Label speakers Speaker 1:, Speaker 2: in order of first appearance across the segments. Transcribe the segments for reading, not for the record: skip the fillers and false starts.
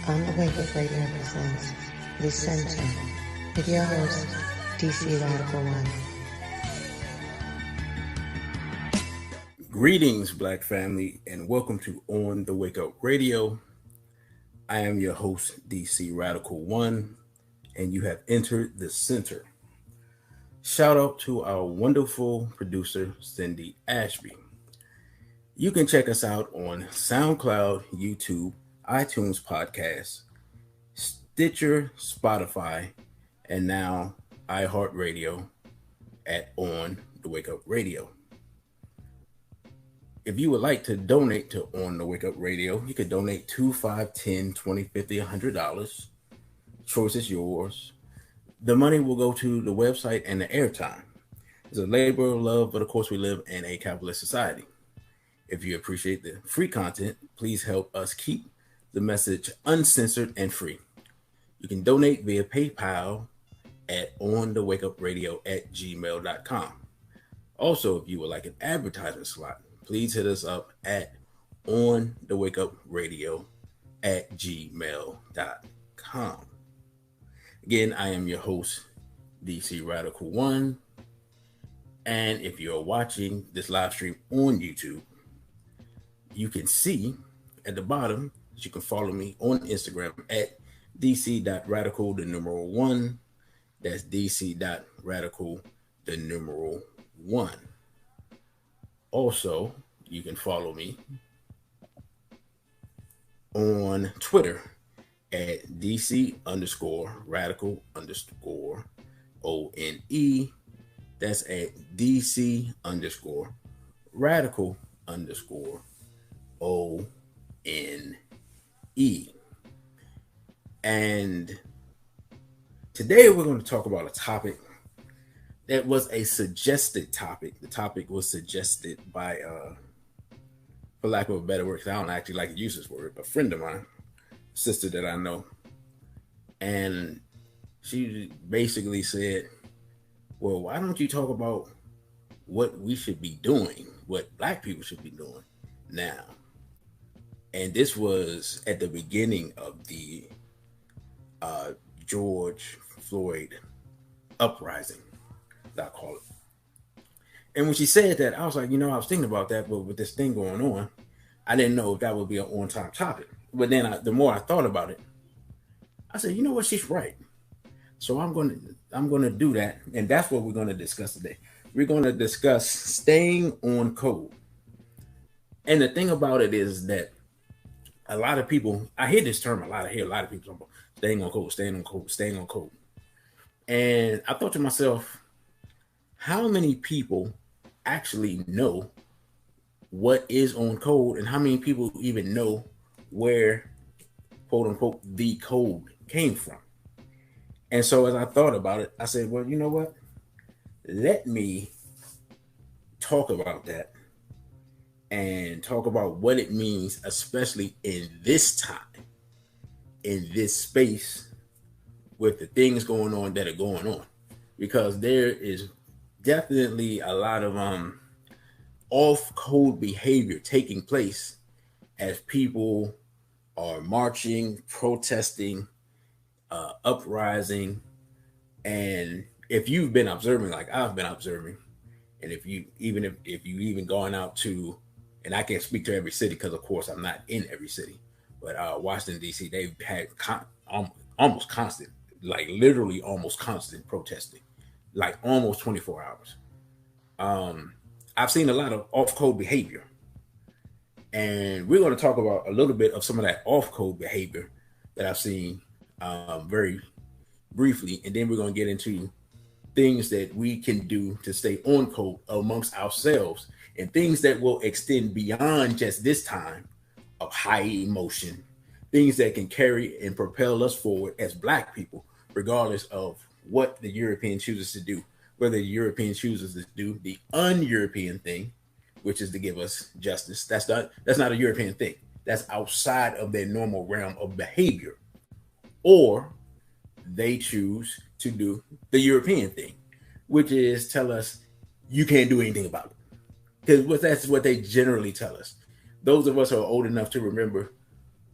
Speaker 1: On the Wake Up Radio presents The Center with your host, DC Radical One.
Speaker 2: Greetings, Black family, and welcome to On the Wake Up Radio. I am your host, DC Radical One, and you have entered The Center. Shout out to our wonderful producer, Cindy Ashby. You can check us out on SoundCloud, YouTube, iTunes Podcasts, Stitcher, Spotify, and now iHeartRadio at On the Wake Up Radio. If you would like to donate to On the Wake Up Radio, you can donate $2, $5, $10, $20, $50, $100. Choice is yours. The money will go to the website and the airtime. It's a labor of love, but of course we live in a capitalist society. If you appreciate the free content, please help us keep the message uncensored and free. You can donate via PayPal at onthewakeupradio@gmail.com. Also, if you would like an advertisement slot, please hit us up at onthewakeupradio@gmail.com. Again, I am your host, DC Radical One. And if you're watching this live stream on YouTube, you can see at the bottom that you can follow me on Instagram at dc.radical1. That's dc.radical1. Also, you can follow me on Twitter at DC_radical_ONE. That's at DC_radical_ONE. And today we're going to talk about a topic that was a suggested topic. The topic was suggested by, for lack of a better word, because I don't actually like to use this word, a friend of mine, a sister that I know. And she basically said, well, why don't you talk about what we should be doing, what Black people should be doing now? And this was at the beginning of the George Floyd uprising, I call it. And when she said that, I was like, I was thinking about that, but with this thing going on, I didn't know if that would be an on-time topic. But then the more I thought about it, I said, you know what, she's right. So I'm going to do that, and that's what we're going to discuss today. We're going to discuss staying on code. And the thing about it is that a lot of people, I hear this term a lot. I hear a lot of people talking about staying on code, staying on code, staying on code. And I thought to myself, how many people actually know what is on code, and how many people even know where, quote unquote, the code came from? And so as I thought about it, I said, well, you know what? Let me talk about that and talk about what it means, especially in this time, in this space, with the things going on that are going on. Because there is definitely a lot of off-code behavior taking place as people are marching, protesting, uprising. And if you've been observing, like I've been observing, and if you even gone out to, and I can't speak to every city because of course I'm not in every city, but Washington DC, they've had almost constant, like literally almost constant protesting, like almost 24 hours. I've seen a lot of off-code behavior, and we're going to talk about a little bit of some of that off-code behavior that I've seen very briefly, and then we're going to get into things that we can do to stay on code amongst ourselves, and things that will extend beyond just this time of high emotion, things that can carry and propel us forward as Black people, regardless of what the European chooses to do. Whether the European chooses to do the un-European thing, which is to give us justice. That's not a European thing. That's outside of their normal realm of behavior. Or they choose to do the European thing, which is tell us you can't do anything about it. Because that's what they generally tell us. Those of us who are old enough to remember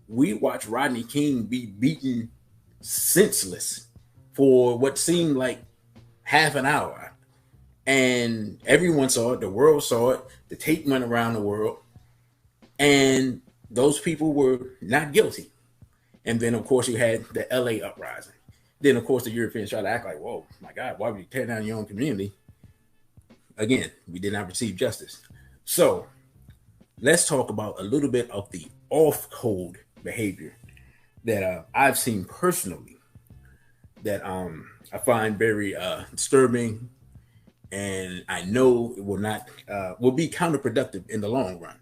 Speaker 2: we watched Rodney King be beaten senseless for what seemed like half an hour. And everyone saw it. The world saw it. The tape went around the world. And those people were not guilty. And then, of course, you had the LA uprising. Then, of course, the Europeans tried to act like, whoa, my God, why would you tear down your own community? Again, we did not receive justice. So let's talk about a little bit of the off-code behavior that I've seen personally that I find very disturbing, and I know it will be counterproductive in the long run.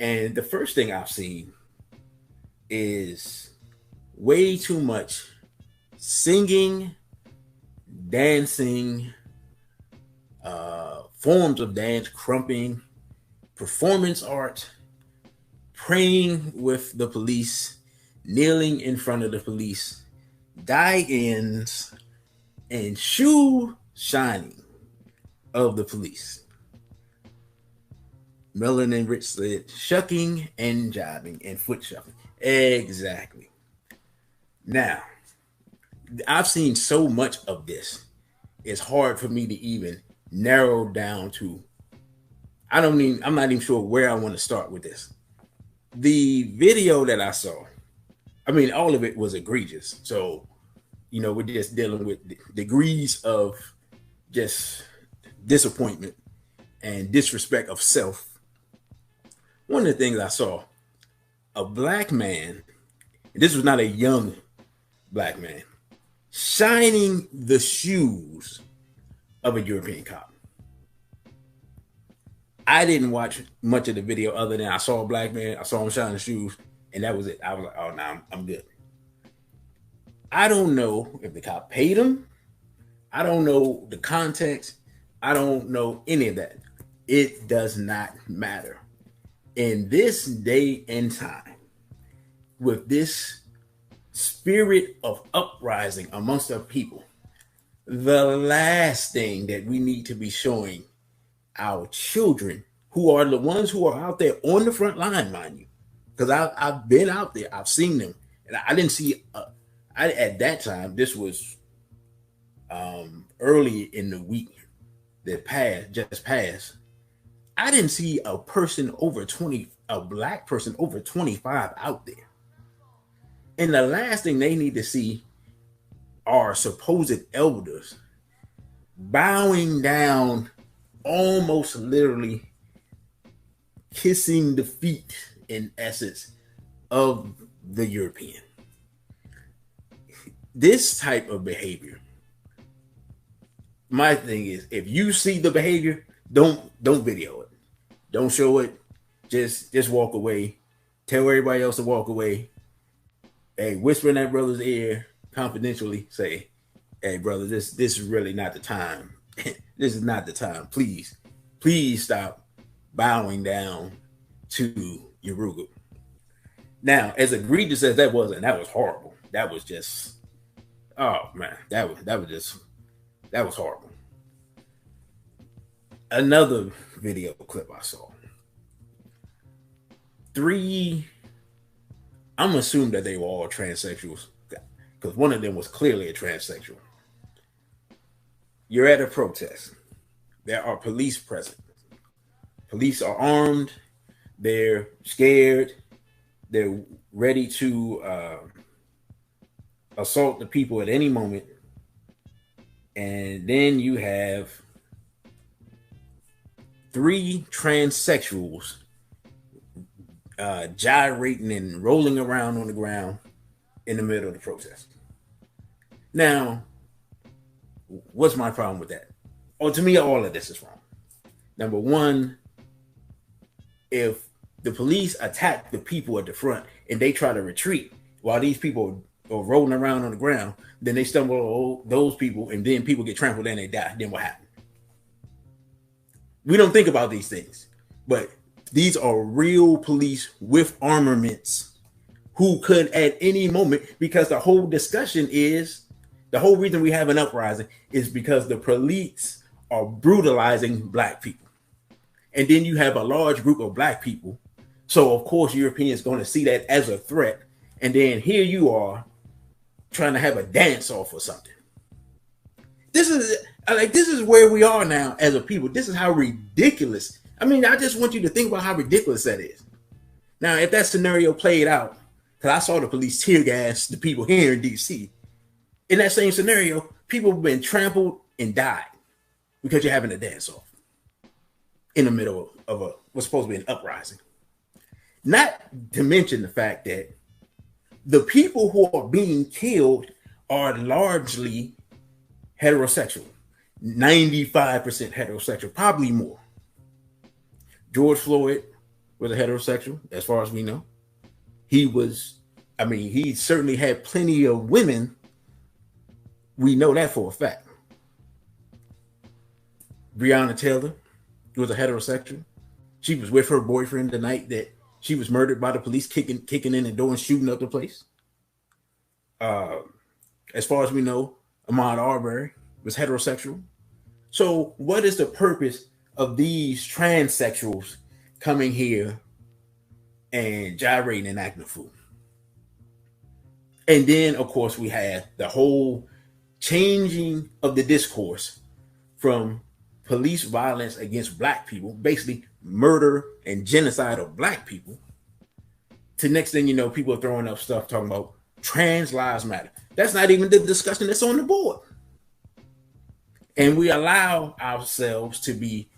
Speaker 2: And the first thing I've seen is way too much singing, dancing, forms of dance, crumping, performance art, praying with the police, kneeling in front of the police, die-ins, and shoe shining of the police. Melanin Rich said, shucking and jiving and foot shuffling. Exactly. Now, I've seen so much of this. It's hard for me to even narrow down to, I'm not even sure where I want to start with this. The video that I saw, all of it was egregious. So, we're just dealing with degrees of just disappointment and disrespect of self. One of the things I saw, a black man, and this was not a young black man, shining the shoes of a European cop. I didn't watch much of the video other than I saw a black man, I saw him shining the shoes, and that was it. I was like, oh, no, I'm good. I don't know if the cop paid him. I don't know the context. I don't know any of that. It does not matter. In this day and time, with this spirit of uprising amongst our people, the last thing that we need to be showing our children, who are the ones who are out there on the front line, mind you, because I've been out there, I've seen them, and I didn't see. At that time, this was early in the week that just passed. I didn't see a person over 20, a black person over 25 out there. And the last thing they need to see are supposed elders bowing down, almost literally kissing the feet, in essence, of the European. This type of behavior, my thing is, if you see the behavior, don't video it. Don't show it. Just walk away. Tell everybody else to walk away. Hey, whisper in that brother's ear confidentially. Say, hey, brother, this is really not the time. This is not the time. Please stop bowing down to Urugu. Now, as egregious as that was, and that was horrible. That was just, oh man, that was horrible. Another video clip I saw. I'm assuming that they were all transsexuals, because one of them was clearly a transsexual. You're at a protest. There are police present. Police are armed. They're scared. They're ready to assault the people at any moment. And then you have 3 transsexuals gyrating and rolling around on the ground in the middle of the protest. Now, what's my problem with that? Oh, to me, all of this is wrong. Number one, if the police attack the people at the front and they try to retreat while these people are rolling around on the ground, then they stumble on those people and then people get trampled and they die. Then what happened? We don't think about these things, but these are real police with armaments who could at any moment, because the whole discussion is, the whole reason we have an uprising is because the police are brutalizing black people. And then you have a large group of black people So of course Europeans going to see that as a threat, and then here you are trying to have a dance off or something. This is where we are now as a people. This is how ridiculous. I mean, I just want you to think about how ridiculous that is. Now, if that scenario played out, because I saw the police tear gas the people here in DC, in that same scenario, people have been trampled and died because you're having a dance off in the middle of what's supposed to be an uprising. Not to mention the fact that the people who are being killed are largely heterosexual, 95% heterosexual, probably more. George Floyd was a heterosexual, as far as we know. He certainly had plenty of women. We know that for a fact. Breonna Taylor was a heterosexual. She was with her boyfriend the night that she was murdered by the police, kicking in the door and shooting up the place. As far as we know, Ahmaud Arbery was heterosexual. So what is the purpose of these transsexuals coming here and gyrating and acting a fool? And then, of course, we have the whole changing of the discourse from police violence against black people, basically murder and genocide of black people, to next thing you know, people are throwing up stuff talking about trans lives matter. That's not even the discussion that's on the board. And we allow ourselves to be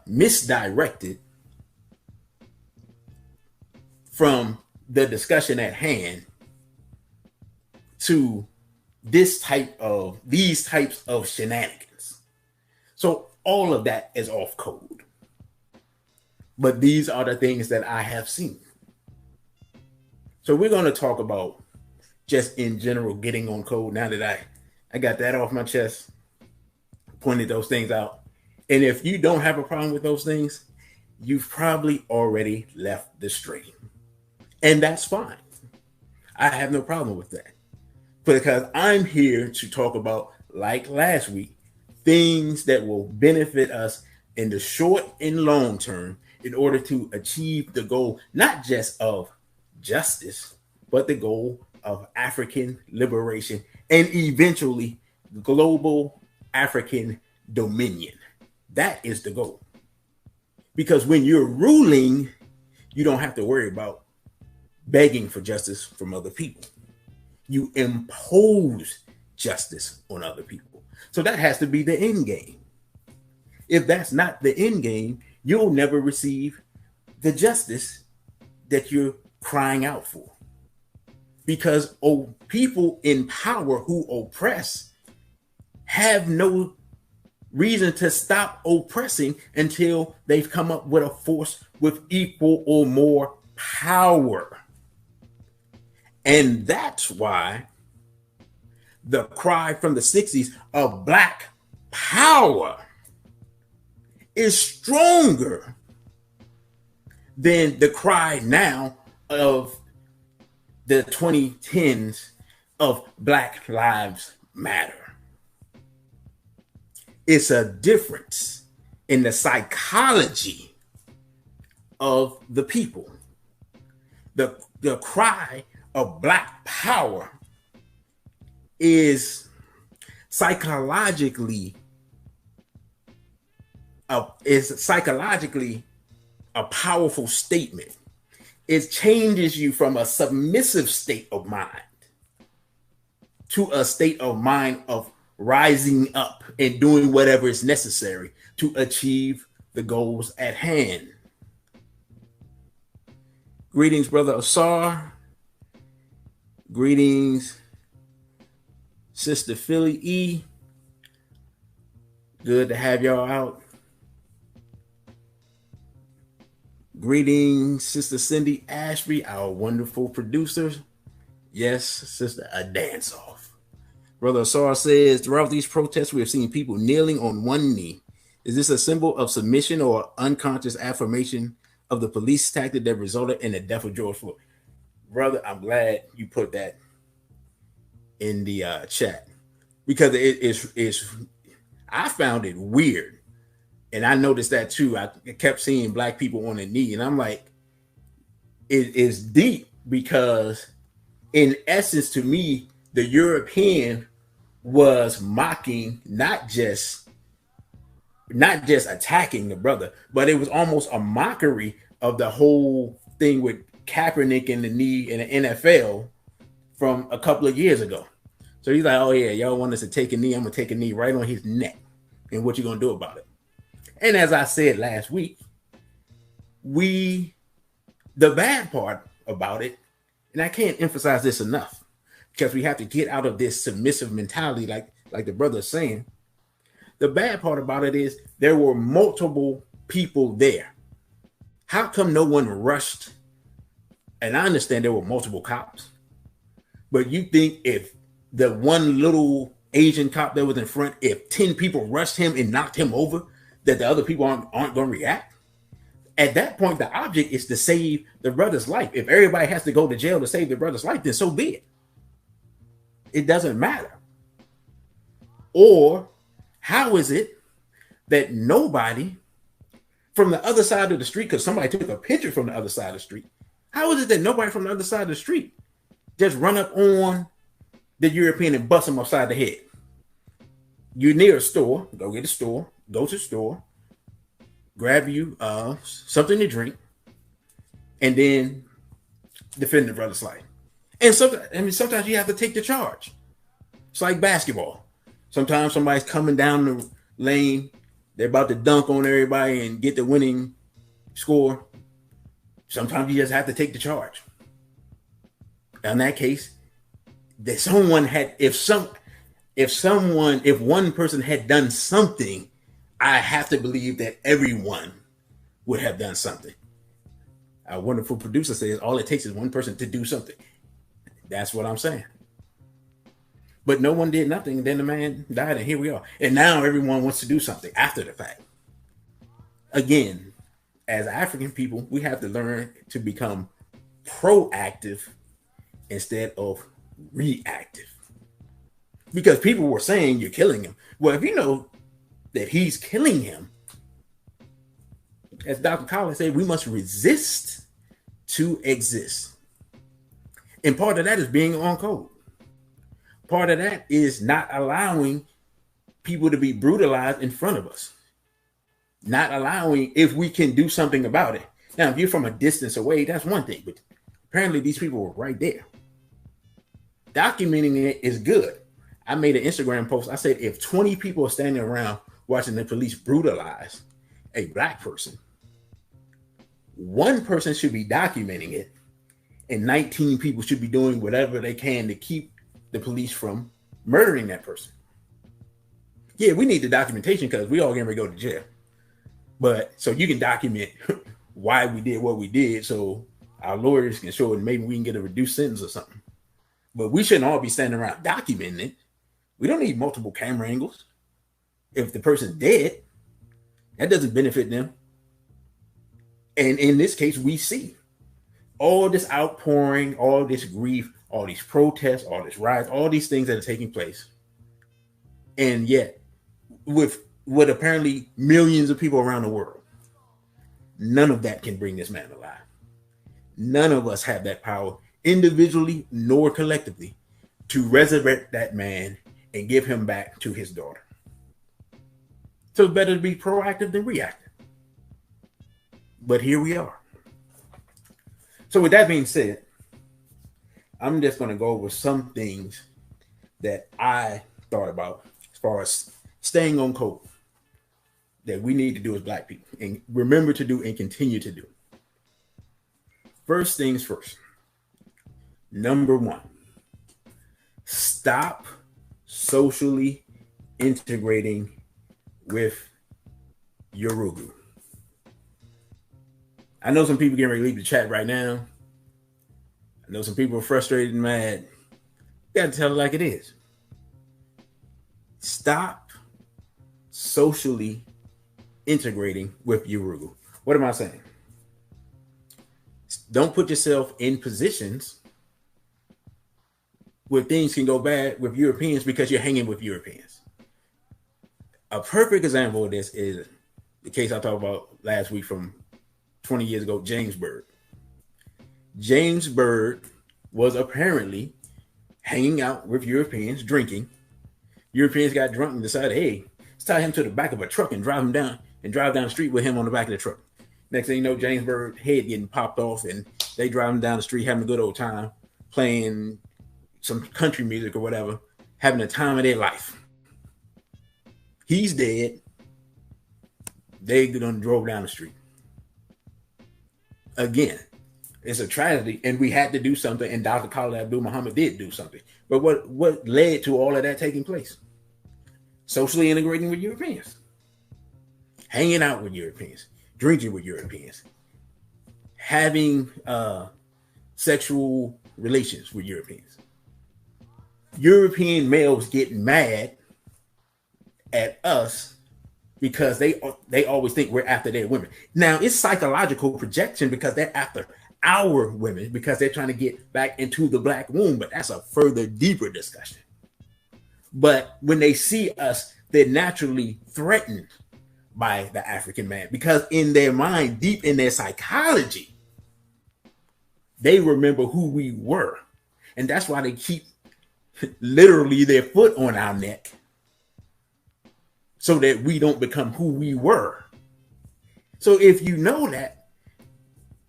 Speaker 2: misdirected from the discussion at hand to these types of shenanigans. So all of that is off code. But these are the things that I have seen. So we're going to talk about just in general getting on code. Now that I got that off my chest, pointed those things out. And if you don't have a problem with those things, you've probably already left the stream. And that's fine. I have no problem with that. Because I'm here to talk about, like last week, things that will benefit us in the short and long term in order to achieve the goal, not just of justice, but the goal of African liberation and eventually global African dominion. That is the goal. Because when you're ruling, you don't have to worry about begging for justice from other people. You impose justice on other people. So that has to be the end game. If that's not the end game, you'll never receive the justice that you're crying out for. Because people in power who oppress have no reason to stop oppressing until they've come up with a force with equal or more power. And that's why the cry from the 60s of Black power is stronger than the cry now of the 2010s of Black Lives Matter. It's a difference in the psychology of the people. The cry of Black power is psychologically a powerful statement. It changes you from a submissive state of mind to a state of mind of rising up and doing whatever is necessary to achieve the goals at hand. Greetings, Brother Asar. Greetings, Sister Philly E. Good to have y'all out. Greetings, Sister Cindy Ashby, our wonderful producer. Yes, Sister, a dance off. Brother Asar says, throughout these protests, we have seen people kneeling on one knee. Is this a symbol of submission or unconscious affirmation of the police tactic that resulted in the death of George Floyd? Brother, I'm glad you put that in the chat, because it is. I found it weird, and I noticed that too. I kept seeing Black people on the knee, and I'm like, is deep because, in essence, to me, the European was mocking not just attacking the brother, but it was almost a mockery of the whole thing with Kaepernick in the knee in the NFL from a couple of years ago. So he's like, "Oh yeah, y'all want us to take a knee? I'm gonna take a knee right on his neck, and what you gonna do about it?" And as I said last week, the bad part about it, and I can't emphasize this enough, because we have to get out of this submissive mentality, like the brother's saying. The bad part about it is there were multiple people there. How come no one rushed? And I understand there were multiple cops, but you think if the one little Asian cop that was in front, if 10 people rushed him and knocked him over, that the other people aren't going to react? At that point, the object is to save the brother's life. If everybody has to go to jail to save the brother's life, then so be it. It doesn't matter. Or how is it that nobody from the other side of the street, because somebody took a picture from the other side of the street, how is it that nobody from the other side of the street just run up on the European and bust him upside the head? You're near a store, go to the store, grab you something to drink, and then defend the brother's life. And sometimes you have to take the charge. It's like basketball. Sometimes somebody's coming down the lane, they're about to dunk on everybody and get the winning score. Sometimes you just have to take the charge. In that case, that someone had, if one person had done something, I have to believe that everyone would have done something. Our wonderful producer says all it takes is one person to do something. That's what I'm saying. But no one did nothing. Then the man died, and here we are. And now everyone wants to do something after the fact. Again, as African people, we have to learn to become proactive instead of reactive. Because people were saying you're killing him. Well, if you know that he's killing him, as Dr. Collins said, we must resist to exist. And part of that is being on code. Part of that is not allowing people to be brutalized in front of us. Not allowing, if we can do something about it. Now, if you're from a distance away, that's one thing. But apparently these people were right there. Documenting it is good. I made an Instagram post. I said, if 20 people are standing around watching the police brutalize a black person, one person should be documenting it, and 19 people should be doing whatever they can to keep the police from murdering that person. Yeah, we need the documentation because we all getting ready to go to jail. But so you can document why we did what we did, so our lawyers can show it, and maybe we can get a reduced sentence or something. But we shouldn't all be standing around documenting it. We don't need multiple camera angles. If the person's dead, that doesn't benefit them. And in this case, we see all this outpouring, all this grief, all these protests, all this riots, all these things that are taking place. And yet, with apparently millions of people around the world, none of that can bring this man alive. None of us have that power, individually nor collectively, to resurrect that man and give him back to his daughter. So it's better to be proactive than reactive. But here we are. So with that being said, I'm just going to go over some things that I thought about as far as staying on code that we need to do as black people and remember to do and continue to do. First things first. Number one, stop socially integrating with Yorugu. I know some people getting ready to leave the chat right now. I know some people are frustrated and mad. You got to tell it like it is. Stop socially integrating with Yorugu. What am I saying? Don't put yourself in positions where things can go bad with Europeans because you're hanging with Europeans. A perfect example of this is the case I talked about last week from 20 years ago, Jamesburg. James Byrd was apparently hanging out with Europeans, drinking. Europeans got drunk and decided, hey, let's tie him to the back of a truck and drive down the street with him on the back of the truck. Next thing you know, James Byrd head getting popped off, and they driving down the street having a good old time, playing some country music or whatever, having the time of their life. He's dead. They done drove down the street. Again, it's a tragedy, and we had to do something, and Dr. Khalid Abdul Muhammad did do something. But what led to all of that taking place? Socially integrating with Europeans, hanging out with Europeans, drinking with Europeans, having sexual relations with Europeans. European males getting mad at us because they always think we're after their women. Now, it's psychological projection because they're after our women because they're trying to get back into the black womb, but that's a further deeper discussion. But when they see us, they're naturally threatened by the African man because in their mind, deep in their psychology, they remember who we were. And that's why they keep literally their foot on our neck so that we don't become who we were. So if you know that,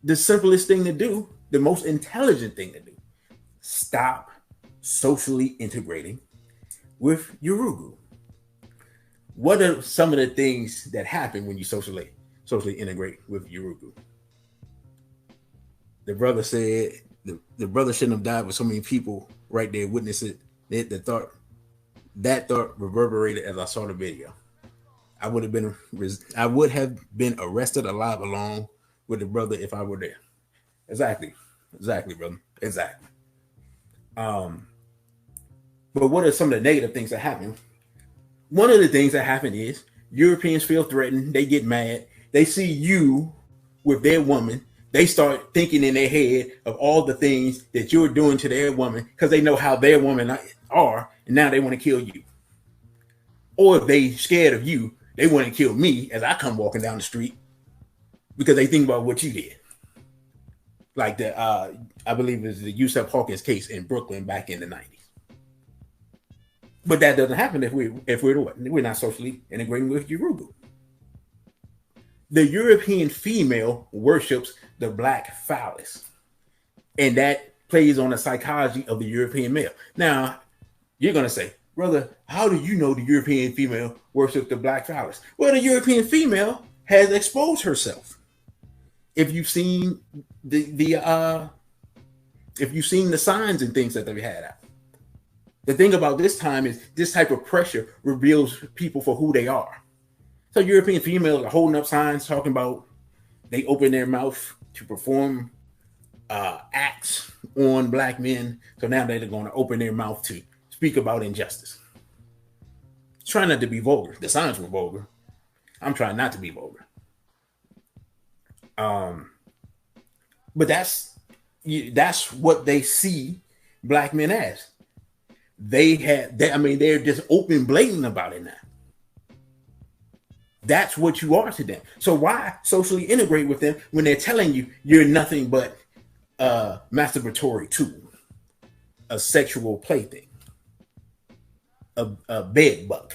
Speaker 2: the simplest thing to do, the most intelligent thing to do, stop socially integrating with Urugu. What are some of the things that happen when you socially integrate with Urugu? The brother said the brother shouldn't have died with so many people right there witnessing it. That thought reverberated as I saw the video. I would have been arrested alive along with the brother if I were there. Exactly, brother. Exactly. But what are some of the negative things that happen? One of the things that happen is Europeans feel threatened. They get mad. They see you with their woman. They start thinking in their head of all the things that you're doing to their woman because they know how their women are, and now they want to kill you. Or if they scared of you, they want to kill me as I come walking down the street because they think about what you did. Like I believe it was the Yusuf Hawkins case in Brooklyn back in the 90s. But that doesn't happen if we're not socially integrating with Urugu. The European female worships the black phallus, and that plays on the psychology of the European male. Now, you're going to say, brother, how do you know the European female worships the black phallus? Well, the European female has exposed herself. If you've seen if you've seen the signs and things that they've had out. The thing about this time is this type of pressure reveals people for who they are. So European females are holding up signs talking about they open their mouth to perform acts on black men. So now they're going to open their mouth to speak about injustice. Try not to be vulgar. The signs were vulgar. I'm trying not to be vulgar. But that's what they see black men as. They're just open blatant about it now. That's what you are to them. So why socially integrate with them when they're telling you you're nothing but a masturbatory tool, a sexual plaything, a bed bug?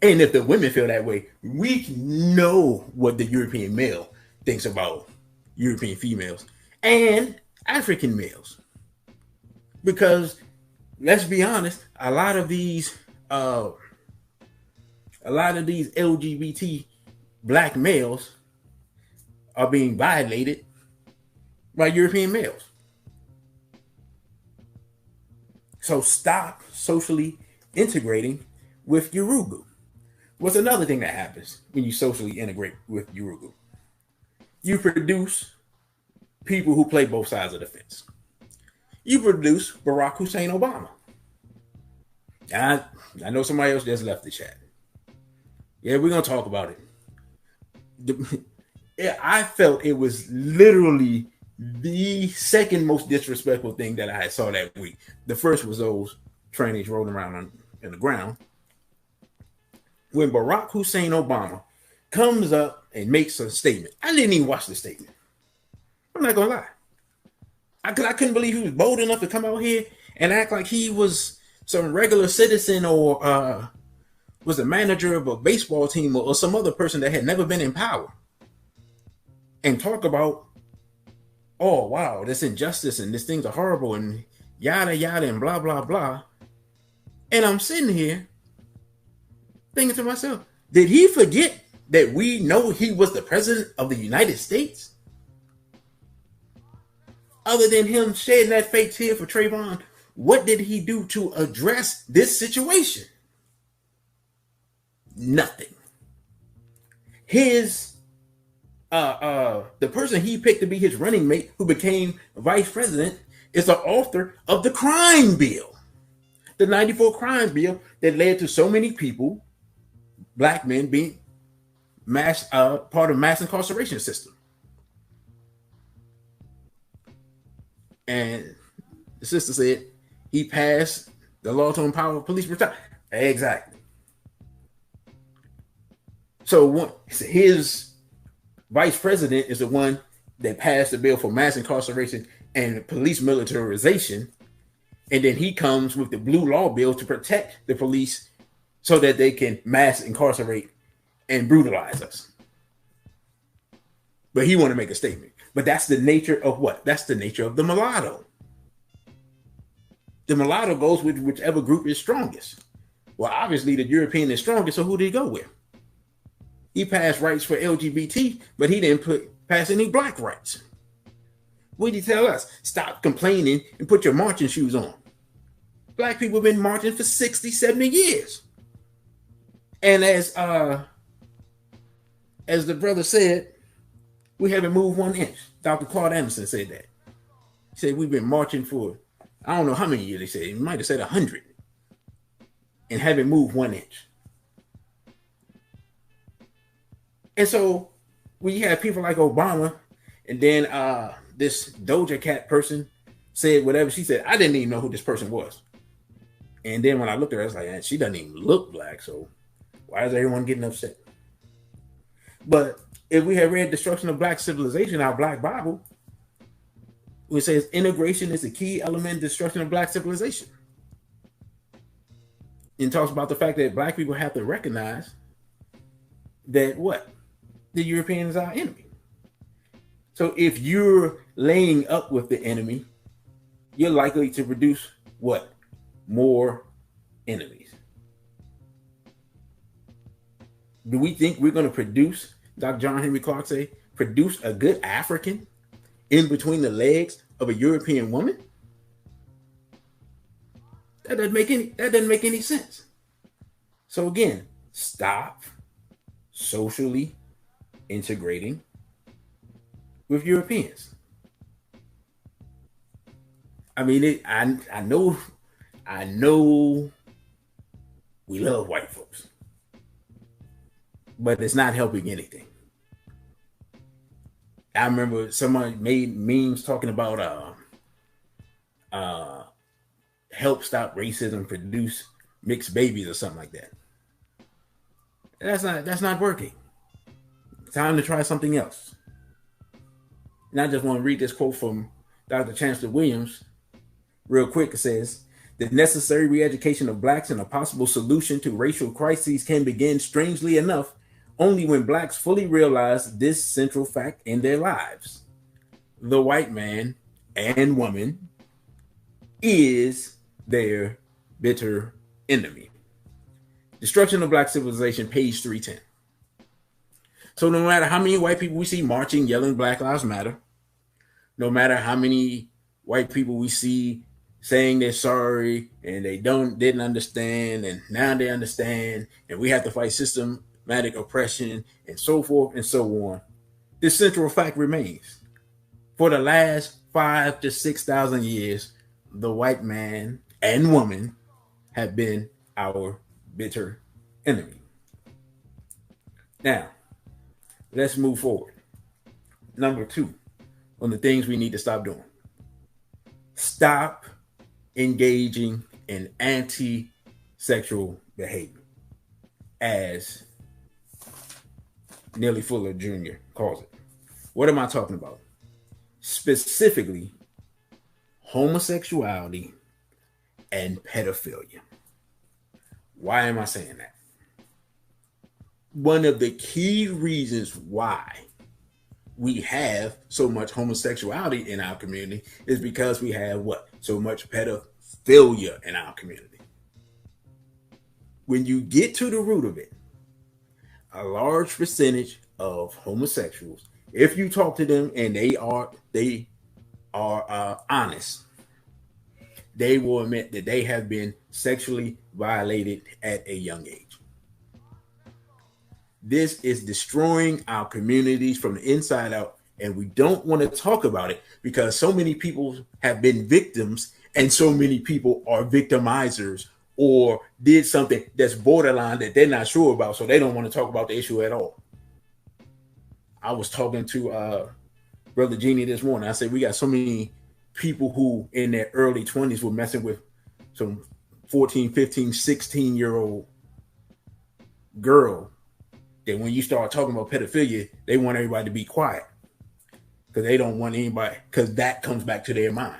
Speaker 2: And if the women feel that way, we know what the European male thinks about European females and African males. Because let's be honest, a lot of these LGBT black males are being violated by European males. So stop socially integrating with Urugu. What's another thing that happens when you socially integrate with Urugu? You produce people who play both sides of the fence. You produce Barack Hussein Obama. I know somebody else just left the chat. Yeah, we're going to talk about it. I felt it was literally the second most disrespectful thing that I saw that week. The first was those trannies rolling around in the ground. When Barack Hussein Obama comes up and makes a statement, I didn't even watch the statement. I'm not gonna lie. I couldn't believe he was bold enough to come out here and act like he was some regular citizen or was the manager of a baseball team or some other person that had never been in power and talk about, oh, wow, this injustice and these things are horrible and yada, yada, and blah, blah, blah. And I'm sitting here thinking to myself, did he forget that we know he was the president of the United States? Other than him shedding that fake tear for Trayvon, what did he do to address this situation? Nothing. His the person he picked to be his running mate, who became vice president, is the author of the crime bill, the '94 crime bill that led to so many people, black men, being part of mass incarceration system. And the sister said he passed the law to empower police brutality. Exactly. So his vice president is the one that passed the bill for mass incarceration and police militarization. And then he comes with the blue law bill to protect the police so that they can mass incarcerate and brutalize us. But he want to make a statement. But that's the nature of what? That's the nature of the mulatto. The mulatto goes with whichever group is strongest. Well, obviously the European is strongest, so who did he go with? He passed rights for LGBT, but he didn't pass any black rights. What did he tell us? Stop complaining and put your marching shoes on. Black people have been marching for 60, 70 years. And as the brother said, we haven't moved 1 inch. Dr. Claude Anderson said that. He said we've been marching for, I don't know how many years they said. He might have said 100. And haven't moved 1 inch. And so when you have people like Obama, and then this Doja Cat person said whatever she said, I didn't even know who this person was. And then when I looked at her, I was like, she doesn't even look black, so why is everyone getting upset? But if we had read Destruction of Black Civilization, our Black Bible, it says integration is the key element in destruction of Black civilization. And talks about the fact that Black people have to recognize that what? The European is our enemy. So if you're laying up with the enemy, you're likely to produce what? More enemies. Do we think we're going to produce, Dr. John Henry Clark say, produce a good African in between the legs of a European woman? That doesn't make any sense. So again, stop socially integrating with Europeans. I mean, I know we love white folks, but it's not helping anything. I remember someone made memes talking about help stop racism, produce mixed babies or something like that. That's not working. Time to try something else. And I just want to read this quote from Dr. Chancellor Williams real quick. It says, the necessary re-education of blacks and a possible solution to racial crises can begin, strangely enough, only when blacks fully realize this central fact in their lives. The white man and woman is their bitter enemy. Destruction of Black Civilization, page 310. So no matter how many white people we see marching, yelling Black Lives Matter, no matter how many white people we see saying they're sorry and they didn't understand and now they understand and we have to fight systematic oppression and so forth and so on, this central fact remains. For the last 5,000 to 6,000 years, the white man and woman have been our bitter enemy. Now, let's move forward. Number 2, on the things we need to stop doing. Stop engaging in anti-sexual behavior, as Neely Fuller Jr. calls it. What am I talking about? specifically homosexuality and pedophilia. Why am I saying that? One of the key reasons why we have so much homosexuality in our community is because we have what? So much pedophilia in our community. When you get to the root of it, a large percentage of homosexuals, if you talk to them and they are honest, they will admit that they have been sexually violated at a young age. This is destroying our communities from the inside out, and we don't want to talk about it because so many people have been victims and so many people are victimizers or did something that's borderline that they're not sure about, so they don't want to talk about the issue at all. I was talking to Brother Jeannie this morning. I said, we got so many people who in their early 20s were messing with some 14, 15, 16-year-old girl that when you start talking about pedophilia, they want everybody to be quiet because they don't want anybody, because that comes back to their mind.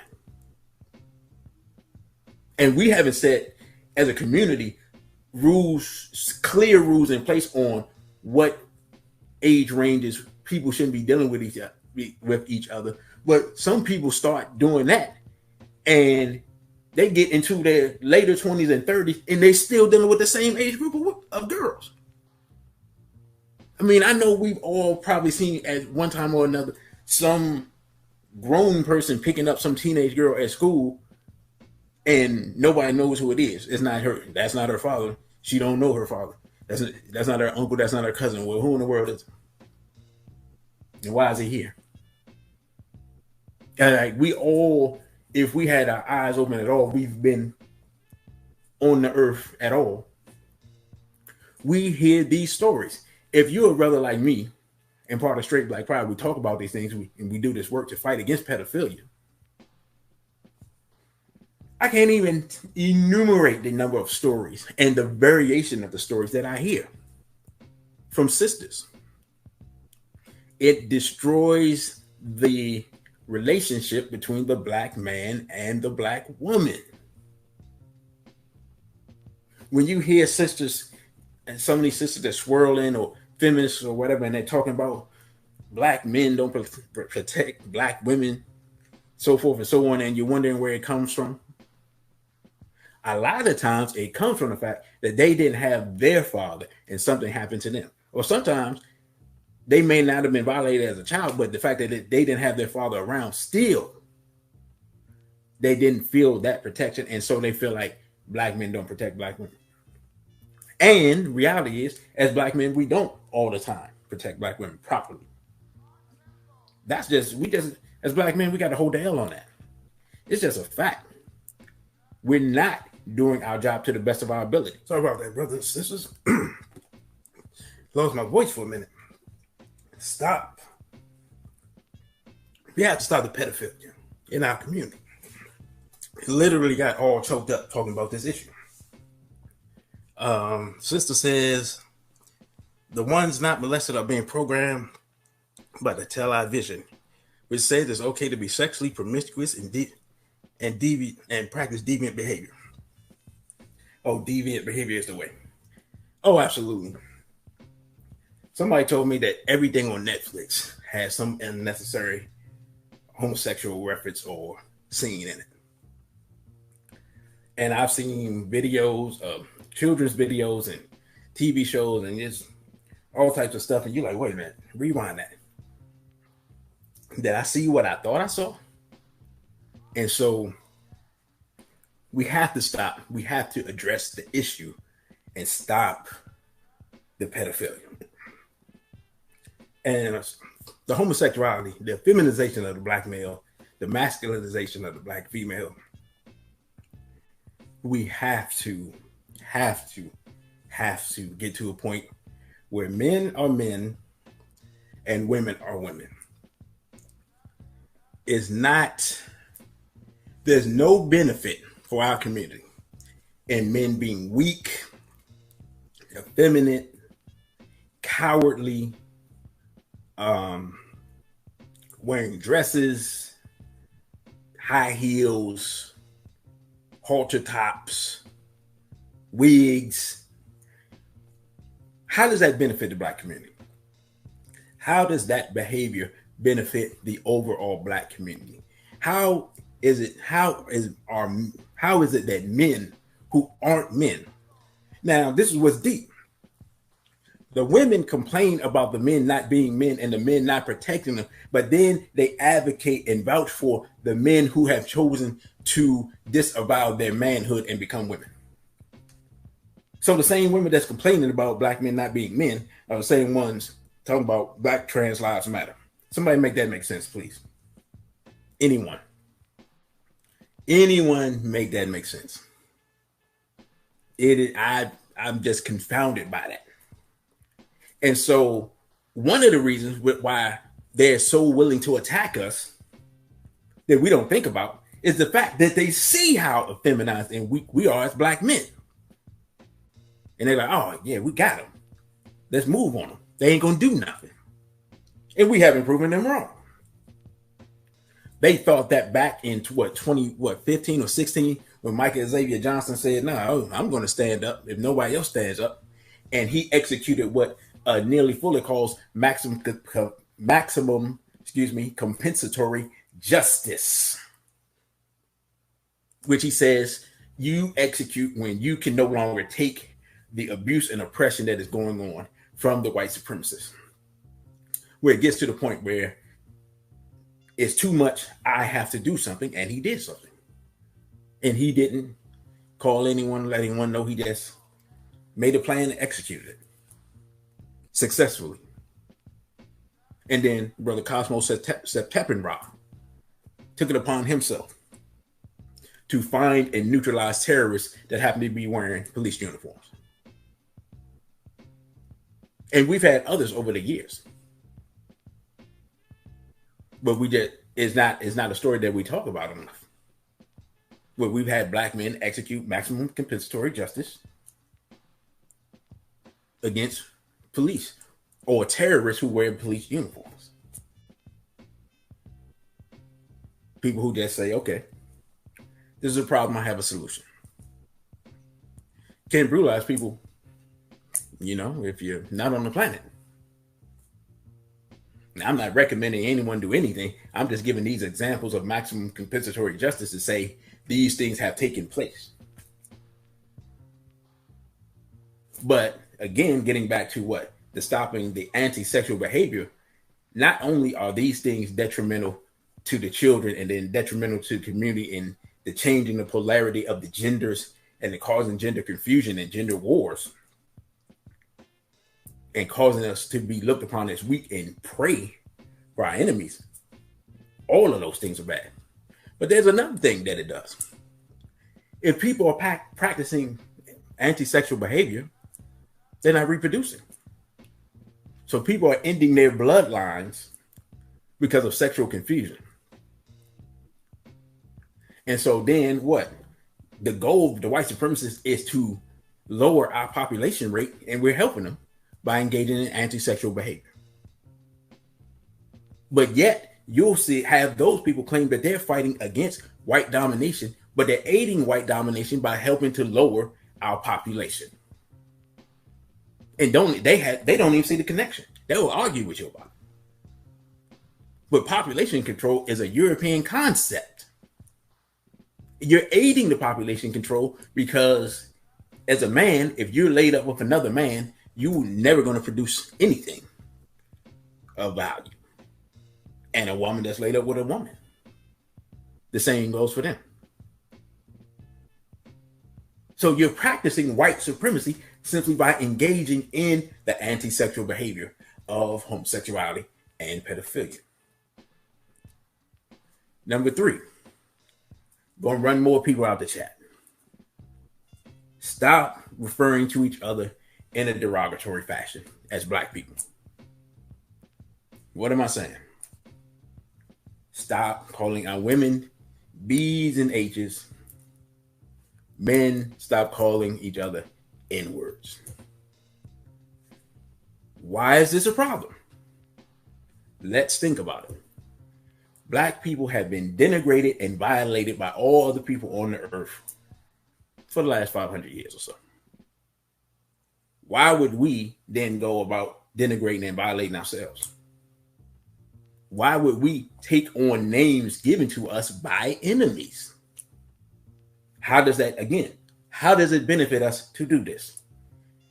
Speaker 2: And we haven't set, as a community, clear rules in place on what age ranges people shouldn't be dealing with each other. But some people start doing that and they get into their later 20s and 30s and they still dealing with the same age group of girls. I mean, I know we've all probably seen at one time or another some grown person picking up some teenage girl at school and nobody knows who it is. It's not her. That's not her father. She don't know her father. That's not her uncle. That's not her cousin. Well, who in the world is it? And why is he here? Like, we all, if we had our eyes open at all, we've been on the earth at all, we hear these stories. If you're a brother like me and part of Straight Black Pride, we talk about these things and we do this work to fight against pedophilia. I can't even enumerate the number of stories and the variation of the stories that I hear from sisters. It destroys the relationship between the black man and the black woman. When you hear sisters, and some of these sisters that swirl in, or feminists or whatever, and they're talking about black men don't protect black women, so forth and so on, and you're wondering where it comes from. A lot of times it comes from the fact that they didn't have their father and something happened to them. Or sometimes they may not have been violated as a child, but the fact that they didn't have their father around, still, they didn't feel that protection. And so they feel like black men don't protect black women. And reality is, as black men, we don't all the time protect black women properly. As black men, we got to hold the L on that. It's just a fact. We're not doing our job to the best of our ability.
Speaker 3: Sorry about that, brothers and sisters. Lost my voice for a minute. Stop. We have to stop the pedophilia in our community. It literally got all choked up talking about this issue. Sister says the ones not molested are being programmed by the television, which says it's okay to be sexually promiscuous and practice deviant behavior. Oh, deviant behavior is the way. Oh, absolutely. Somebody told me that everything on Netflix has some unnecessary homosexual reference or scene in it. And I've seen videos of children's videos and TV shows and just all types of stuff. And you're like, wait a minute, rewind that. Did I see what I thought I saw? And so we have to stop. We have to address the issue and stop the pedophilia. And the homosexuality, the feminization of the black male, the masculinization of the black female, we have to get to a point where men are men and women are women. There's no benefit for our community in men being weak, effeminate, cowardly,
Speaker 2: wearing dresses, high heels, halter tops, wigs. How does that benefit the Black community? How does that behavior benefit the overall Black community? How is it that men who aren't men? Now, this is what's deep. The women complain about the men not being men and the men not protecting them, but then they advocate and vouch for the men who have chosen to disavow their manhood and become women. So the same women that's complaining about Black men not being men are the same ones talking about Black trans lives matter. Somebody make that make sense, please. Anyone make that make sense? I'm just confounded by that. And so one of the reasons why they're so willing to attack us that we don't think about is the fact that they see how effeminized and weak we are as Black men. And they're like, oh, yeah, we got them. Let's move on them. They ain't going to do nothing. And we haven't proven them wrong. They thought that back in 15 or 16, when Michael Xavier Johnson said, no, I'm going to stand up if nobody else stands up. And he executed what Neely Fuller calls maximum compensatory justice, which he says you execute when you can no longer take the abuse and oppression that is going on from the white supremacists, where it gets to the point where it's too much. I have to do something. And he did something. And he didn't call anyone, let anyone know. He just made a plan and executed it successfully. And then Brother Cosmo September took it upon himself to find and neutralize terrorists that happen to be wearing police uniforms. And we've had others over the years. But it's not a story that we talk about enough. Where we've had Black men execute maximum compensatory justice against police or terrorists who wear police uniforms. People who just say, okay, this is a problem, I have a solution. Can't brutalize people, if you're not on the planet. Now, I'm not recommending anyone do anything. I'm just giving these examples of maximum compensatory justice to say these things have taken place. But again, getting back to the stopping the anti-sexual behavior, not only are these things detrimental to the children and then detrimental to the community in the changing the polarity of the genders and the causing gender confusion and gender wars and causing us to be looked upon as weak and prey for our enemies. All of those things are bad. But there's another thing that it does. If people are practicing anti-sexual behavior, they're not reproducing. So people are ending their bloodlines because of sexual confusion. And so then what? The goal of the white supremacists is to lower our population rate, and we're helping them by engaging in anti-sexual behavior. But yet you'll have those people claim that they're fighting against white domination, but they're aiding white domination by helping to lower our population. And they don't even see the connection. They will argue with you about it. But population control is a European concept. You're aiding the population control because as a man, if you're laid up with another man, you're never going to produce anything of value. And a woman that's laid up with a woman, the same goes for them. So you're practicing white supremacy simply by engaging in the anti-sexual behavior of homosexuality and pedophilia. Number 3, going to run more people out the chat. Stop referring to each other in a derogatory fashion as Black people. What am I saying? Stop calling our women B's and H's. Men, stop calling each other N-words. Why is this a problem? Let's think about it. Black people have been denigrated and violated by all other people on the earth for the last 500 years or so. Why would we then go about denigrating and violating ourselves? Why would we take on names given to us by enemies? How does that, again, how does it benefit us to do this?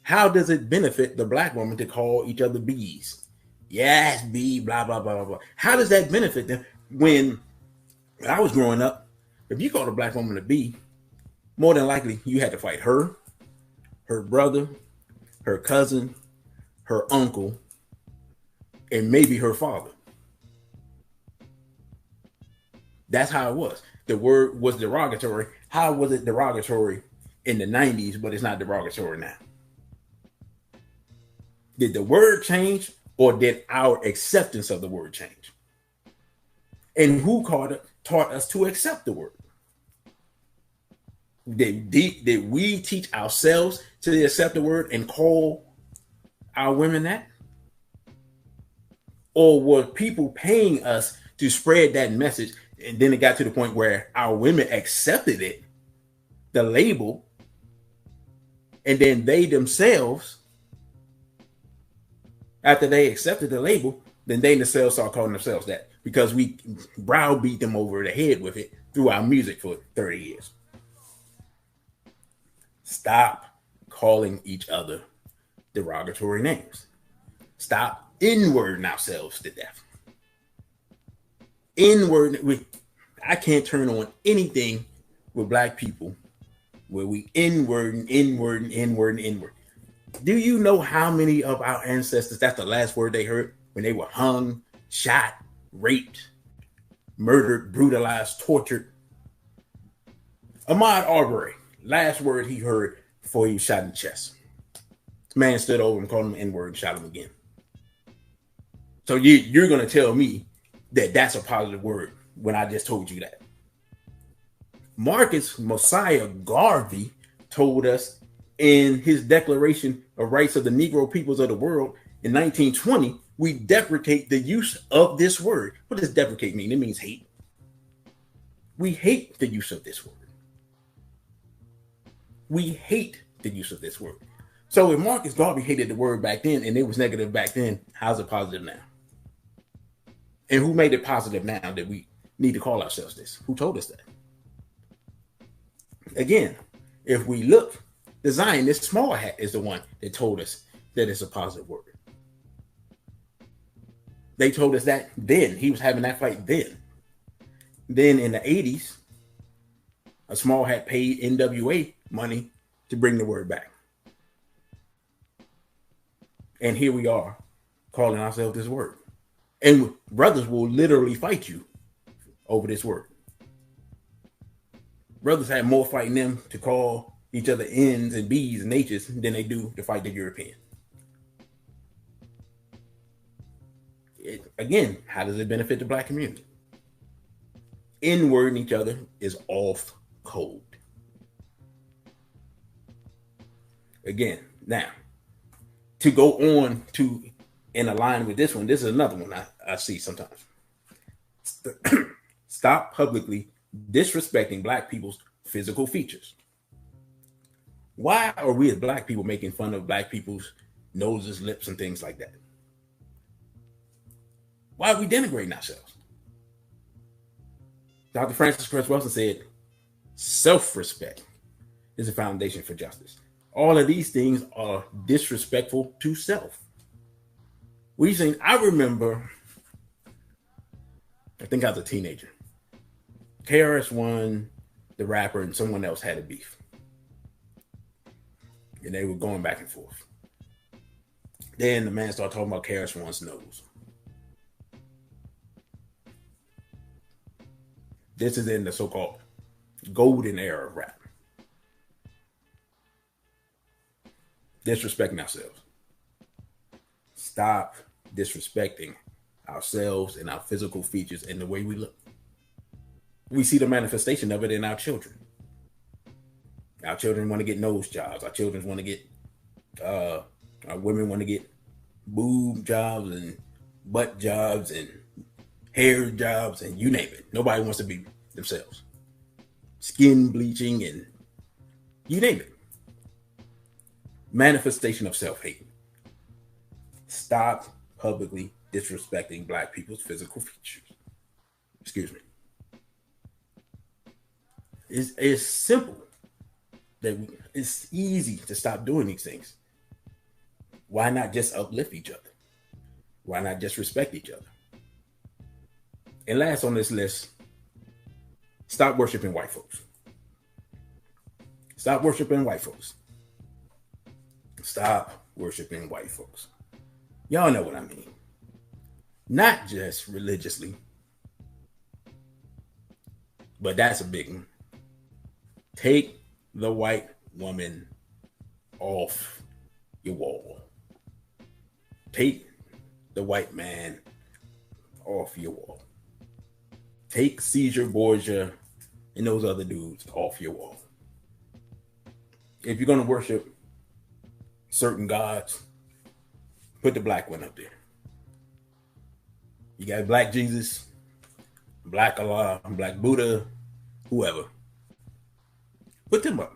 Speaker 2: How does it benefit the Black woman to call each other bees? Yes, bee, blah, blah, blah, blah. How does that benefit them? When I was growing up, if you called a Black woman a bee, more than likely you had to fight her, her brother, her cousin, her uncle, and maybe her father. That's how it was. The word was derogatory. How was it derogatory in the 90s, but it's not derogatory now? Did the word change, or did our acceptance of the word change? And who taught us to accept the word? Did we teach ourselves to accept the word and call our women that? Or were people paying us to spread that message? And then it got to the point where our women accepted it, the label, and then they themselves, after they accepted the label, then they themselves start calling themselves that because we browbeat them over the head with it through our music for 30 years. Stop calling each other derogatory names. Stop N-wording ourselves to death. N-word, I can't turn on anything with Black people where we N-word and N-word and N-word and N-word. Do you know how many of our ancestors, that's the last word they heard when they were hung, shot, raped, murdered, brutalized, tortured? Ahmaud Arbery, last word he heard before he was shot in the chest. This man stood over and called him N-word and shot him again. So you're going to tell me that that's a positive word when I just told you that? Marcus Mosiah Garvey told us in his Declaration of Rights of the Negro Peoples of the World in 1920, we deprecate the use of this word. What does deprecate mean? It means hate. We hate the use of this word. We hate the use of this word. So if Marcus Garvey hated the word back then and it was negative back then, how's it positive now? And who made it positive now that we need to call ourselves this? Who told us that? Again, if we look, the Zionist small hat is the one that told us that it's a positive word. They told us that then. He was having that fight then. Then in the 80s, a small hat paid NWA money to bring the word back. And here we are calling ourselves this word. And brothers will literally fight you over this word. Brothers have more fighting them to call each other N's and B's and H's than they do to fight the European. Again, how does it benefit the Black community? N-wording each other is off code. Again, now, to go on to and align with this one, this is another one I see sometimes. Stop publicly disrespecting Black people's physical features. Why are we as Black people making fun of Black people's noses, lips, and things like that? Why are we denigrating ourselves? Dr. Francis Cress Welsing said, self-respect is the foundation for justice. All of these things are disrespectful to self. We think, I remember, I think I was a teenager. KRS-One, the rapper, and someone else had a beef. And they were going back and forth. Then the man started talking about KRS-One's nose. This is in the so-called golden era of rap. Disrespecting ourselves. Stop disrespecting ourselves and our physical features and the way we look. We see the manifestation of it in our children. Our children want to get nose jobs. Our children want to get, our women want to get boob jobs and butt jobs and hair jobs, and you name it. Nobody wants to be themselves. Skin bleaching and you name it. Manifestation of self-hate. Stop publicly disrespecting Black people's physical features. Excuse me. It's simple. It's easy to stop doing these things. Why not just uplift each other? Why not just respect each other? And last on this list, stop worshiping white folks. Stop worshiping white folks. Stop worshiping white folks. Y'all know what I mean. Not just religiously, but that's a big one. Take the white woman off your wall. Take the white man off your wall. Take Caesar Borgia and those other dudes off your wall. If you're going to worship certain gods, put the Black one up there. You got Black Jesus, Black Allah, Black Buddha, whoever. Put them up.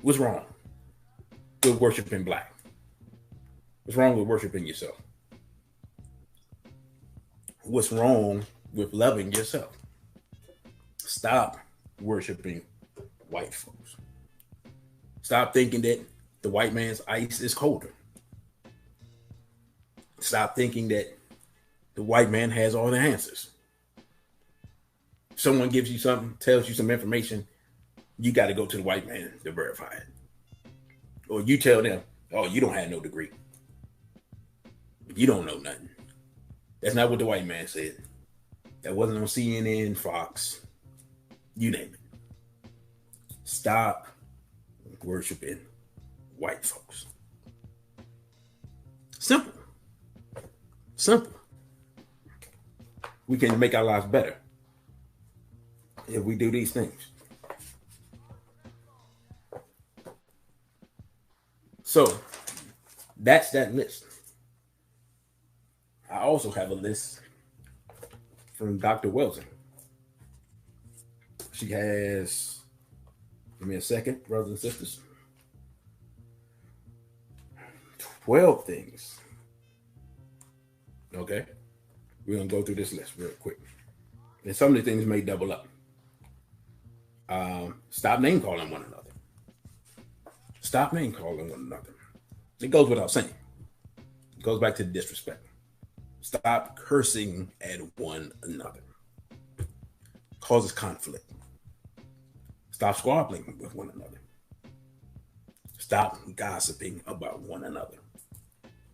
Speaker 2: What's wrong with worshiping Black? What's wrong with worshiping yourself? What's wrong with loving yourself? Stop worshiping white folks. Stop thinking that the white man's ice is colder. Stop thinking that the white man has all the answers. If someone gives you something, tells you some information, you got to go to the white man to verify it. Or you tell them, oh, you don't have no degree. You don't know nothing. That's not what the white man said. That wasn't on CNN, Fox, you name it. Stop worshiping white folks. Simple. Simple. We can make our lives better if we do these things. So that's that list. I also have a list from Dr. Welton. She has, give me a second, brothers and sisters, 12 things. Okay, we're gonna go through this list real quick. And some of the things may double up. Stop name calling one another. Stop name calling one another. It goes without saying. It goes back to the disrespect. Stop cursing at one another. Causes conflict. Stop squabbling with one another. Stop gossiping about one another.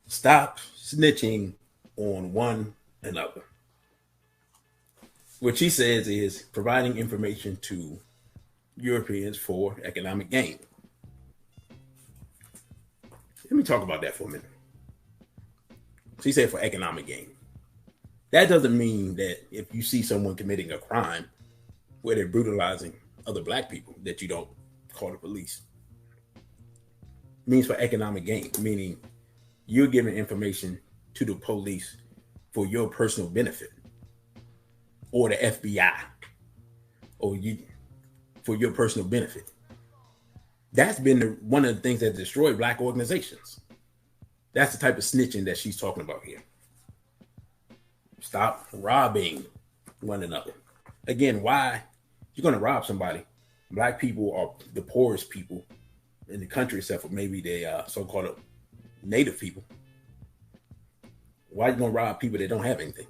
Speaker 2: Stop snitching on one another. What she says is providing information to Europeans for economic gain. Let me talk about that for a minute. She said for economic gain. That doesn't mean that if you see someone committing a crime where they're brutalizing other Black people, that you don't call the police. It means for economic gain, meaning you're giving information to the police for your personal benefit, or the FBI, or you for your personal benefit. That's been one of the things that destroyed Black organizations. That's the type of snitching that she's talking about here. Stop robbing one another. Again, why you're going to rob somebody? Black people are the poorest people in the country, except for maybe the so-called native people. Why are you going to rob people that don't have anything?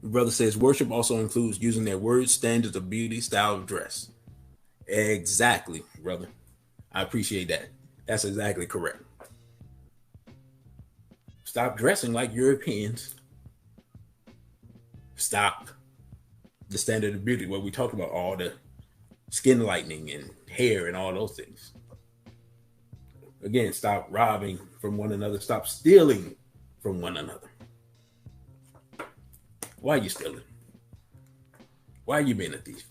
Speaker 2: The brother says worship also includes using their words, standards of beauty, style of dress. Exactly, brother. I appreciate that. That's exactly correct. Stop dressing like Europeans. Stop the standard of beauty, where we talk about all the skin lightening and hair and all those things. Again, stop robbing from one another. Stop stealing from one another. Why are you stealing? Why are you being a thief?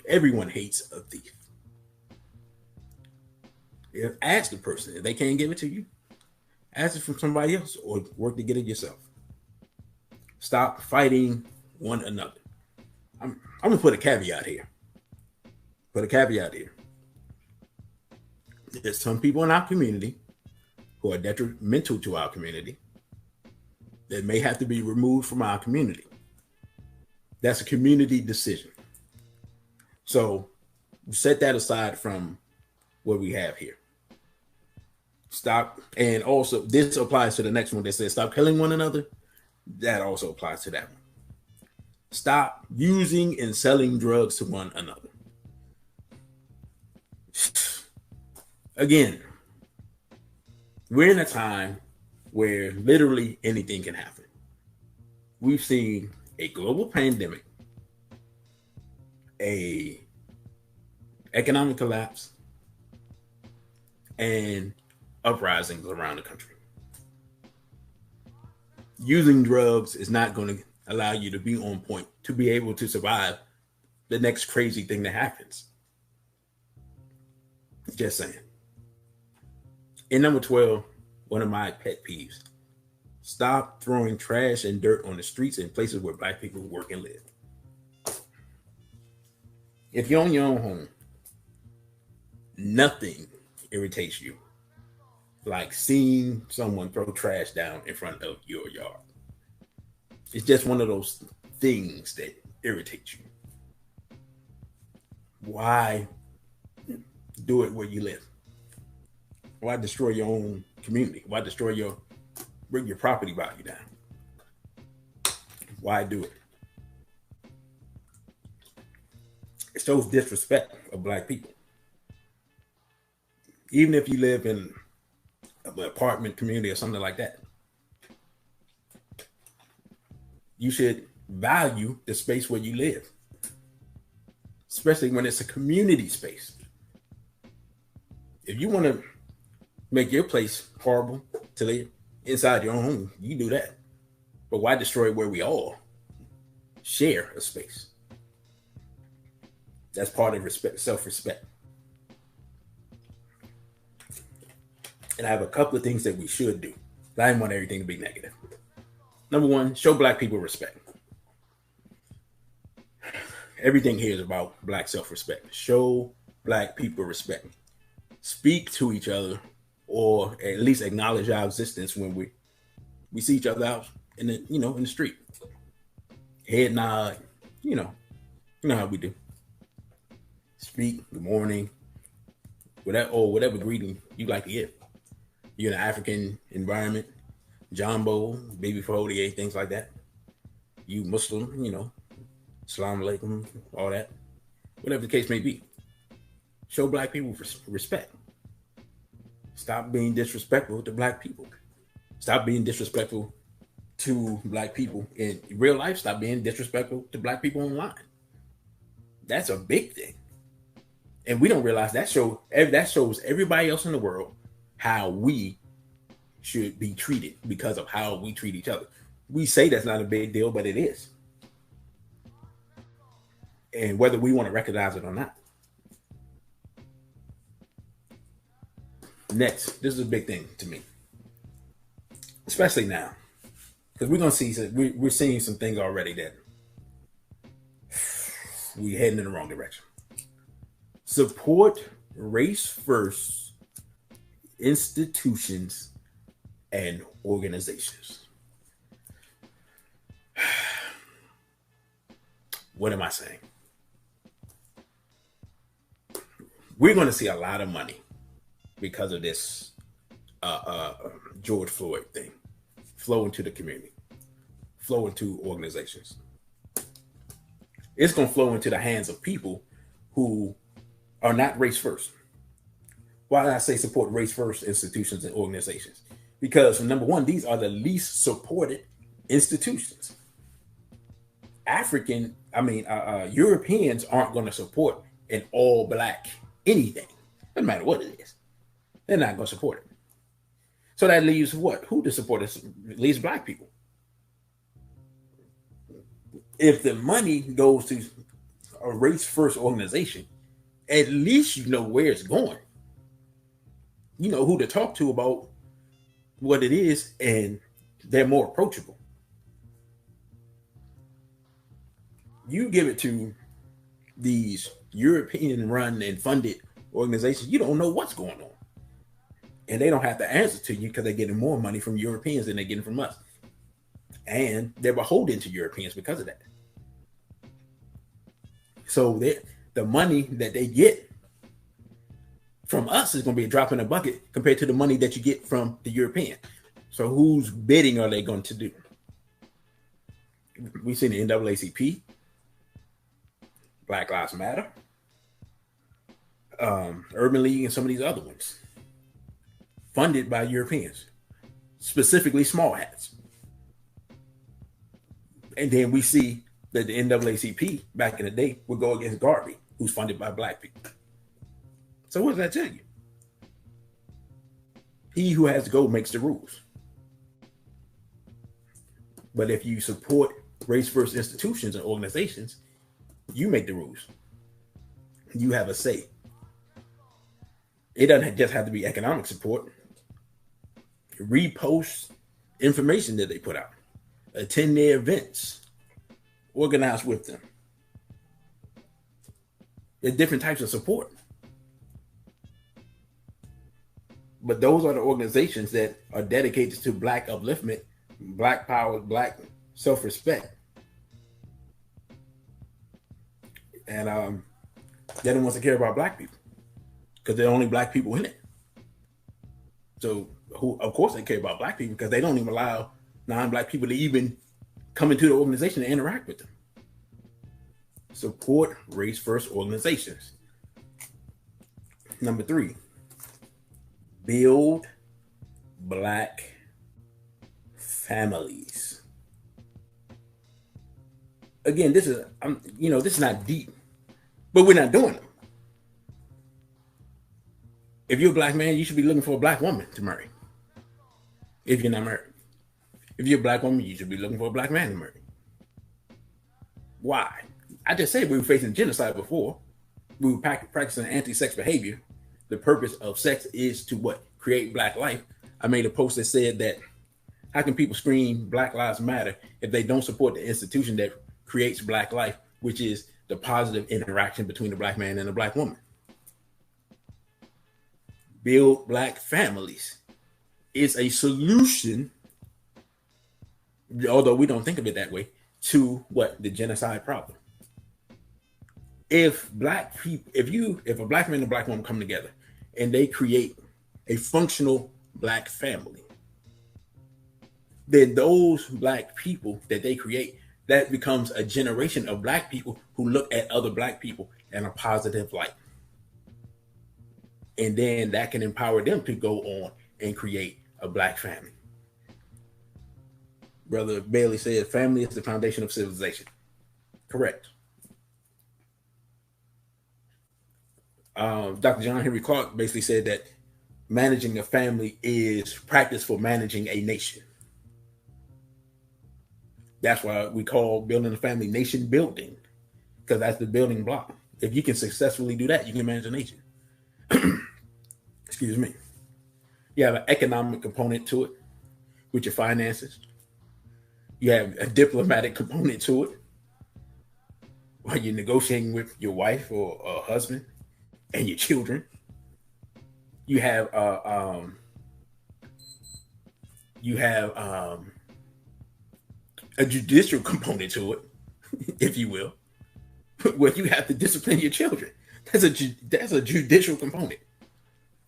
Speaker 2: Everyone hates a thief. Ask the person if they can't give it to you. Ask it from somebody else or work to get it yourself. Stop fighting one another. I'm gonna put a caveat here. There's some people in our community who are detrimental to our community that may have to be removed from our community. That's a community decision. So set that aside from what we have here. Stop. And also, this applies to the next one that says stop killing one another. That also applies to that one. Stop using and selling drugs to one another. Again, we're in a time where literally anything can happen. We've seen a global pandemic, a economic collapse, and uprisings around the country. Using drugs is not going to allow you to be on point to be able to survive the next crazy thing that happens. Just saying. And number 12, one of my pet peeves. Stop throwing trash and dirt on the streets and places where Black people work and live. If you're on your own home, nothing irritates you like seeing someone throw trash down in front of your yard. It's just one of those things that irritates you. Why do it where you live? Why destroy your own community? Why bring your property value down? Why do it? It shows disrespect of Black people. Even if you live in an apartment community or something like that, you should value the space where you live, especially when it's a community space. If you want to make your place horrible to live inside your own home, you do that. But why destroy where we all share a space? That's part of respect, self-respect. And I have a couple of things that we should do. I didn't want everything to be negative. Number one, show Black people respect. Everything here is about Black self-respect. Show Black people respect. Speak to each other, or at least acknowledge our existence when we see each other out in the street. Head nod, you know how we do. Speak, good morning, whatever greeting you like to give. You're in an African environment, Jumbo, baby Fahodier, things like that. You Muslim, Assalamu alaikum, all that. Whatever the case may be. Show Black people respect. Stop being disrespectful to Black people. Stop being disrespectful to Black people in real life. Stop being disrespectful to Black people online. That's a big thing. And we don't realize that shows everybody else in the world how we should be treated because of how we treat each other. We say that's not a big deal, but it is. And whether we want to recognize it or not. Next, this is a big thing to me, especially now, because we're going to see, we're seeing some things already that we're heading in the wrong direction. Support race-first institutions and organizations. What am I saying? We're going to see a lot of money because of this George Floyd thing flow into the community, flow into organizations. It's going to flow into the hands of people who are not race first. Why did I say support race first institutions and organizations? Because number one, these are the least supported institutions. Europeans aren't going to support an all Black anything, no matter what it is. They're not going to support it. So that leaves what? Who to support it? It leaves Black people. If the money goes to a race-first organization, at least you know where it's going. You know who to talk to about what it is, and they're more approachable. You give it to these European run and funded organizations, you don't know what's going on. And they don't have to answer to you because they're getting more money from Europeans than they're getting from us. And they're beholden to Europeans because of that. So the money that they get from us is going to be a drop in the bucket compared to the money that you get from the European. So whose bidding are they going to do? We've seen the NAACP, Black Lives Matter, Urban League, and some of these other ones funded by Europeans, specifically small hats. And then we see that the NAACP back in the day would go against Garvey, who's funded by black people. So what does that tell you? He who has to go makes the rules. But if you support race-first institutions and organizations, you make the rules. You have a say. It doesn't just have to be economic support. Repost information that they put out. Attend their events. Organize with them. There's different types of support. But those are the organizations that are dedicated to black upliftment, black power, black self-respect. And they don't want to care about black people because there are only black people in it. So of course they care about black people because they don't even allow non-black people to even come into the organization and interact with them. Support race-first organizations. Number 3, build black families. Again, this is not deep, but we're not doing them. If you're a black man, you should be looking for a black woman to marry. If you're not married. If you're a black woman, you should be looking for a black man to marry. Why? I just said we were facing genocide before. We were practicing anti-sex behavior. The purpose of sex is to what? Create black life. I made a post that said that how can people scream Black Lives Matter if they don't support the institution that creates black life, which is the positive interaction between the black man and the black woman? Build black families is a solution, although we don't think of it that way, to what? The genocide problem. If black people, if a black man and a black woman come together and they create a functional black family, then those black people that they create, that becomes a generation of black people who look at other black people in a positive light. And then that can empower them to go on and create a black family. Brother Bailey said, family is the foundation of civilization. Correct. Dr. John Henry Clark basically said that managing a family is practice for managing a nation. That's why we call building a family nation building, because that's the building block. If you can successfully do that, you can manage a nation. Excuse me. You have an economic component to it with your finances. You have a diplomatic component to it while you're negotiating with your wife or husband and your children. You have a judicial component to it, if you will, where you have to discipline your children. That's a judicial component.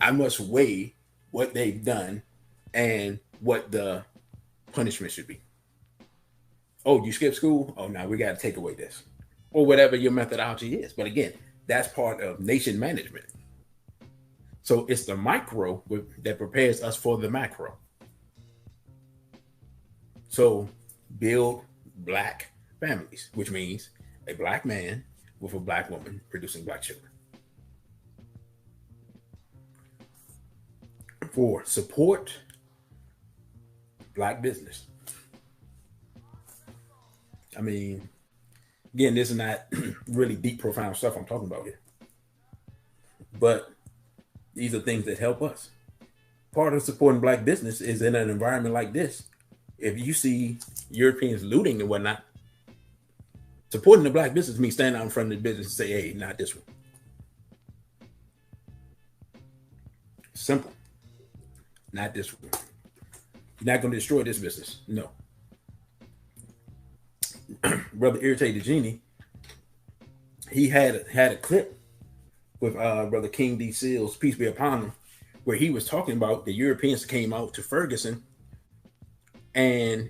Speaker 2: I must weigh what they've done and what the punishment should be. Oh, you skipped school? Oh, now we got to take away this. Or whatever your methodology is. But again, that's part of nation management. So it's the micro that prepares us for the macro. So build black families, which means a black man with a black woman producing black children. 4, support black business. I mean, again, this is not really deep, profound stuff I'm talking about here. But these are things that help us. Part of supporting black business is in an environment like this. If you see Europeans looting and whatnot, Supporting the black business means standing out in front of the business and say, hey, not this one. Simple. Not this one. You're not going to destroy this business. No. Brother Irritated Genie, he had a clip with Brother King D. Seals, peace be upon him, where he was talking about the Europeans came out to Ferguson and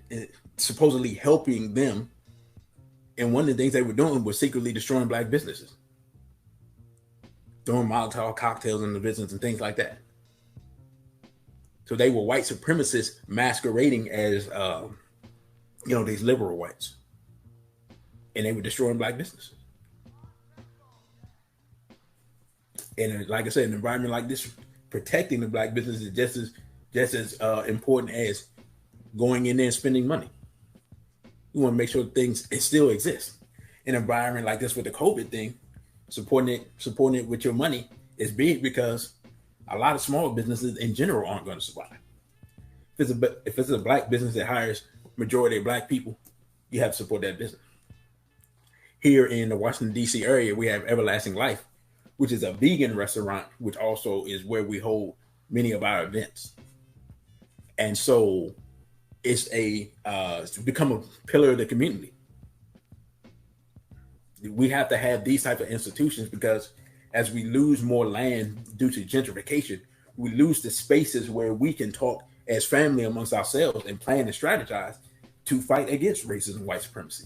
Speaker 2: supposedly helping them. And one of the things they were doing was secretly destroying black businesses, throwing Molotov cocktails in the business and things like that. So they were white supremacists masquerading as, these liberal whites. And they were destroying black businesses. And like I said, an environment like this, protecting the black business is just as important as going in there and spending money. You want to make sure things still exist. An environment like this with the COVID thing, supporting it with your money is big because a lot of small businesses in general aren't going to survive. If it's a black business that hires majority of black people, you have to support that business. Here in the Washington, D.C. area, we have Everlasting Life, which is a vegan restaurant, which also is where we hold many of our events. And so it's become a pillar of the community. We have to have these type of institutions because as we lose more land due to gentrification, we lose the spaces where we can talk as family amongst ourselves and plan and strategize to fight against racism and white supremacy.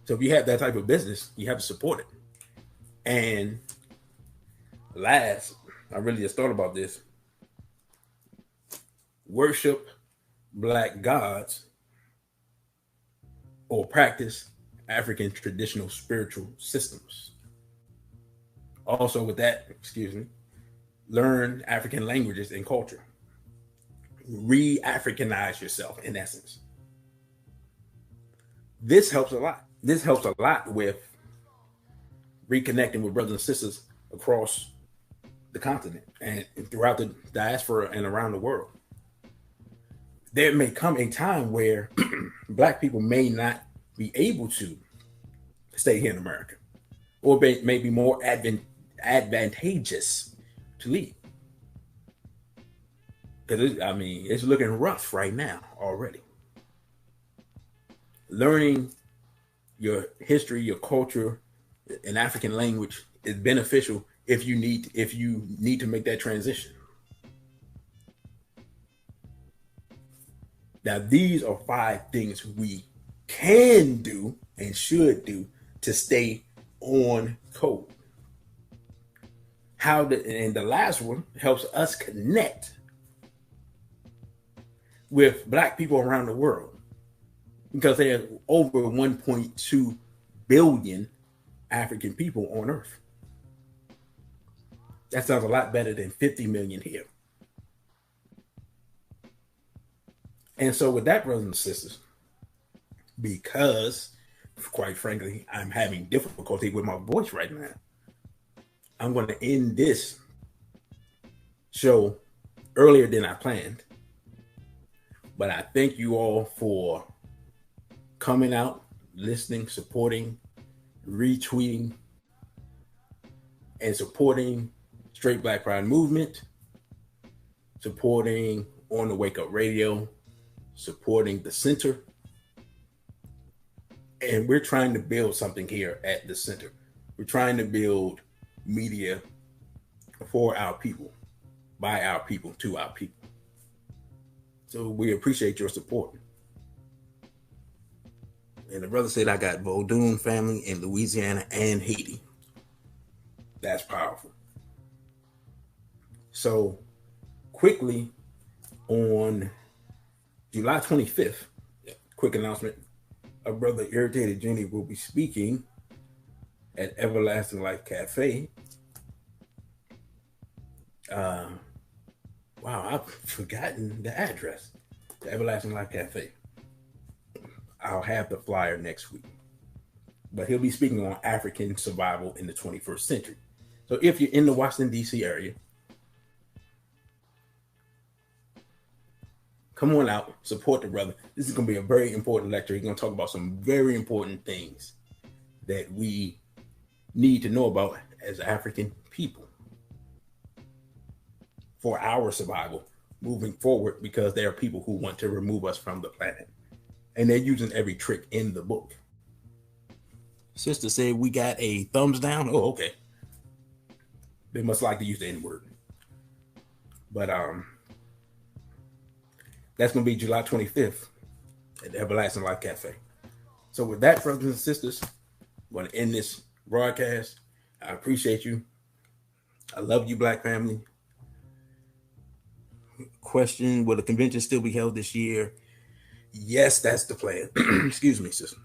Speaker 2: So if you have that type of business, you have to support it. And last, I really just thought about this. Worship black gods or practice African traditional spiritual systems. Also with that, learn African languages and culture. Re-Africanize yourself in essence. This helps a lot. This helps a lot with reconnecting with brothers and sisters across the continent and throughout the diaspora and around the world. There may come a time where black people may not be able to stay here in America, or may be more advantageous to leave. Because it's looking rough right now already. Learning your history, your culture, and African language is beneficial if you need to make that transition. Now, these are 5 things we can do and should do to stay on code. And the last one helps us connect with black people around the world, because there are over 1.2 billion African people on earth. That sounds a lot better than 50 million here. And so with that, brothers and sisters, because quite frankly, I'm having difficulty with my voice right now, I'm going to end this show earlier than I planned. But I thank you all for coming out, listening, supporting, retweeting, and supporting Straight Black Pride Movement, supporting On the Wake Up Radio, supporting the center. And we're trying to build something here at the center. We're trying to build media for our people, by our people, to our people. So we appreciate your support. And the brother said I got Vodun family in Louisiana and Haiti. That's powerful. So quickly, on July 25th, quick announcement, our brother Irritated Genie will be speaking at Everlasting Life Cafe. Wow, I've forgotten the address. The Everlasting Life Cafe. I'll have the flyer next week. But he'll be speaking on African survival in the 21st century. So if you're in the Washington, D.C. area, come on out, support the brother. This is going to be a very important lecture. He's going to talk about some very important things that we need to know about as African people for our survival moving forward, because there are people who want to remove us from the planet, and they're using every trick in the book. Sister said we got a thumbs down. Oh, okay. They must like to use the N-word. But that's going to be July 25th at the Everlasting Life Cafe. So with that, brothers and sisters, I'm going to end this broadcast. I appreciate you. I love you, Black family. Question, will the convention still be held this year? Yes, that's the plan. Excuse me, sister.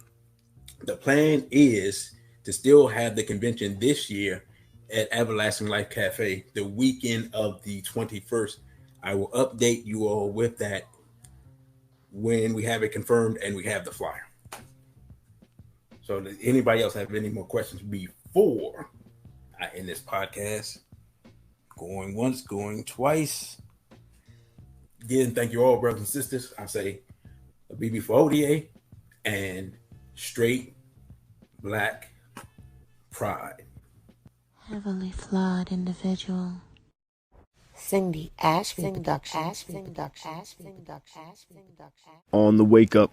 Speaker 2: The plan is to still have the convention this year at Everlasting Life Cafe the weekend of the 21st. I will update you all with that when we have it confirmed and we have the flyer. So does anybody else have any more questions before I end this podcast? Going once, going twice. Again, thank you all, brothers and sisters. I say a BB for ODA and straight Black pride.
Speaker 1: Heavily flawed individual. Cindy Ashby Productions.
Speaker 4: On the Wake Up